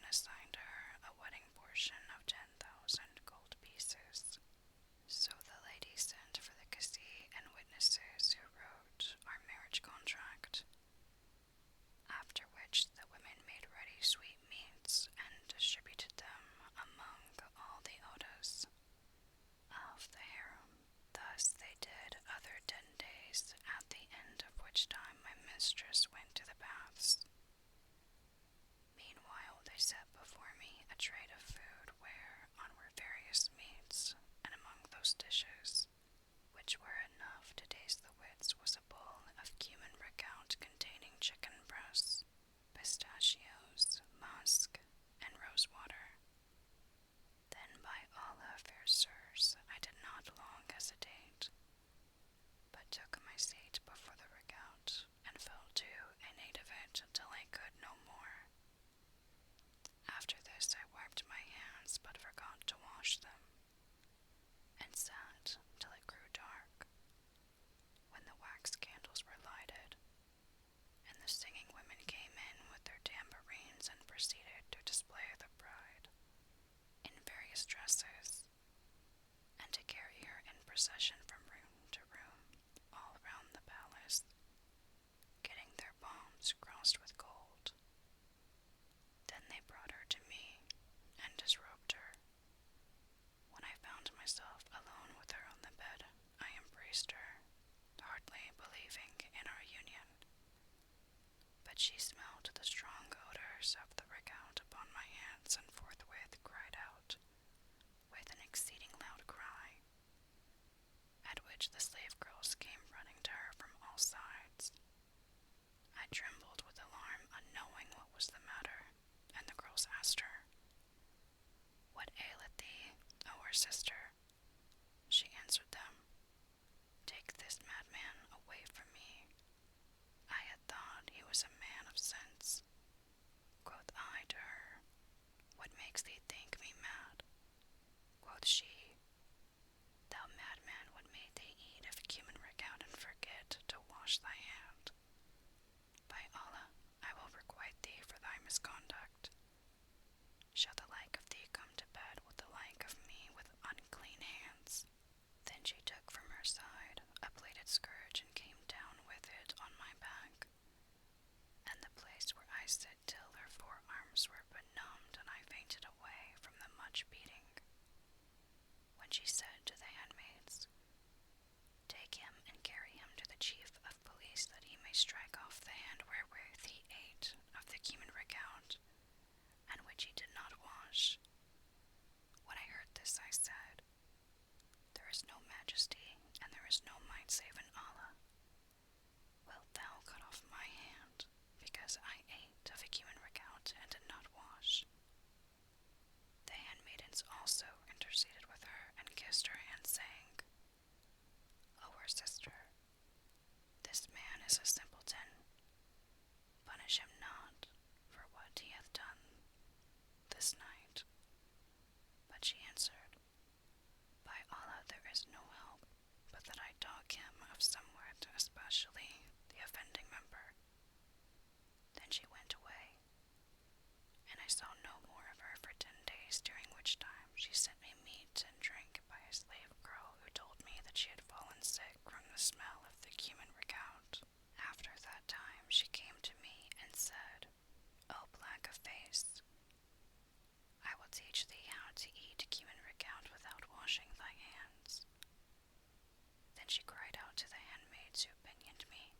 assigned her a wedding portion of 10,000 gold pieces. So the lady sent for the Kasi and witnesses who wrote our marriage contract, after which the women made ready sweetmeats and distributed them among all the Odas of the harem. Thus they did other 10 days, at the end of which time my mistress went to the baths. Meanwhile they set before me a tray of food whereon were various meats, and among those dishes, which were enough to taste the wits, was a bowl of cumin recount containing chicken breasts, pistachios, musk, and rose water. Then by Allah, fair sirs, I did not long hesitate, but took my seat before the recount, and fell to and ate of it till I could no more. After this I wiped my hands, but forgot to wash them, and sat till it grew dark, when the wax candles were lighted, and the singing women came in with their tambourines and proceeded to display the bride in various dresses, and to carry her in procession from room to room all round the palace, getting their palms crossed with gold. Then they brought her to me, and disrobed her. When I found myself alone with her on the bed, I embraced her, hardly believing in our union. But she smelled the strong odors of the recount upon my hands, and forthwith cried out, with an exceeding loud cry, at which the slave girls came running to her from all sides. I trembled with alarm, unknowing what was the matter, and the girls asked her, "What aileth thee, O our sister?" She answered them, "Take this madman away from me. I had thought he was a man of sense." Quoth I to her, "What makes thee think me mad?" Quoth she, "Thou madman, what made thee eat of cumin recount and forget to wash thy hand? By Allah, I will requite thee for thy misconduct. Shall the like of thee come to bed with the like of me with unclean hands?" Then she took from her side a plaited scourge and came down with it on my back, and the place where I sit till her forearms were benumbed, and I fainted away from the much beating. When she said to the handmaids, "Take him and carry him to the chief of police, that he may strike off the hand wherewith he ate of the cumin recount, and which he did not wash." When I heard this, I said, "There is no majesty, and there is no might save in Allah. Wilt thou cut off my hand, because I ate of a cumin recount and did not wash?" The handmaidens also interceded with her, and kissed her hand, saying, "O our sister, this man is a simpleton. Punish him not for what he hath done this night." But she answered, "By Allah, there is no help but that I dog him of somewhat, especially the offending member." Then she went away, and I saw no more of her for 10 days, during which time she sent me meat and drink by a slave girl, who told me that she had fallen sick from the smell of the cumin recount. After that time she came to me and said, "O black of face, I will teach thee how to eat cumin recount without washing thy hands." Then she cried out to the handmaids who pinioned me,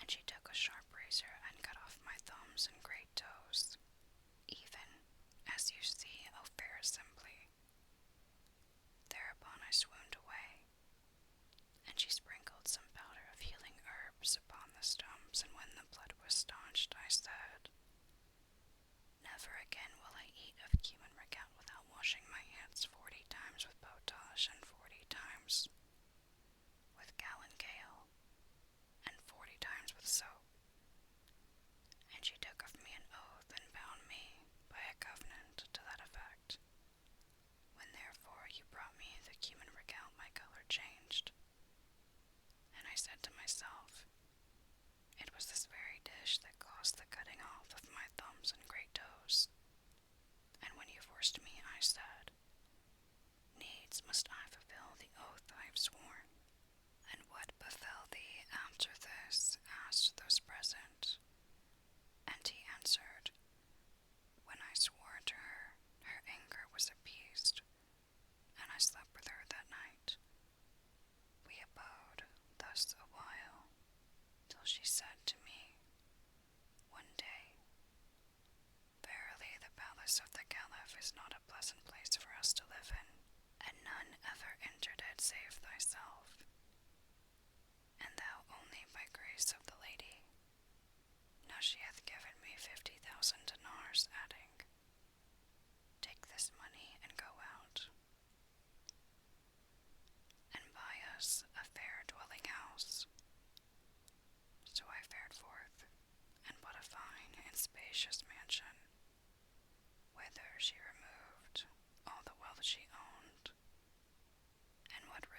and she took a sharp razor and cut off my thumbs and great toes, even as you see, O fair assembly. Thereupon I swooned away, and she sprinkled some powder of healing herbs upon the stumps, and when the blood was staunched, I said, "Never again will I eat of cumin recount without washing my hands 40 times with potash, and 40 times with gallon-gale, and 40 times with soap." And she took of me an oath, and bound me by a covenant to that effect.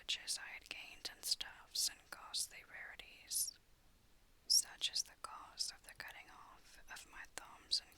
riches I had gained in stuffs and costly rarities. Such is the cause of the cutting off of my thumbs and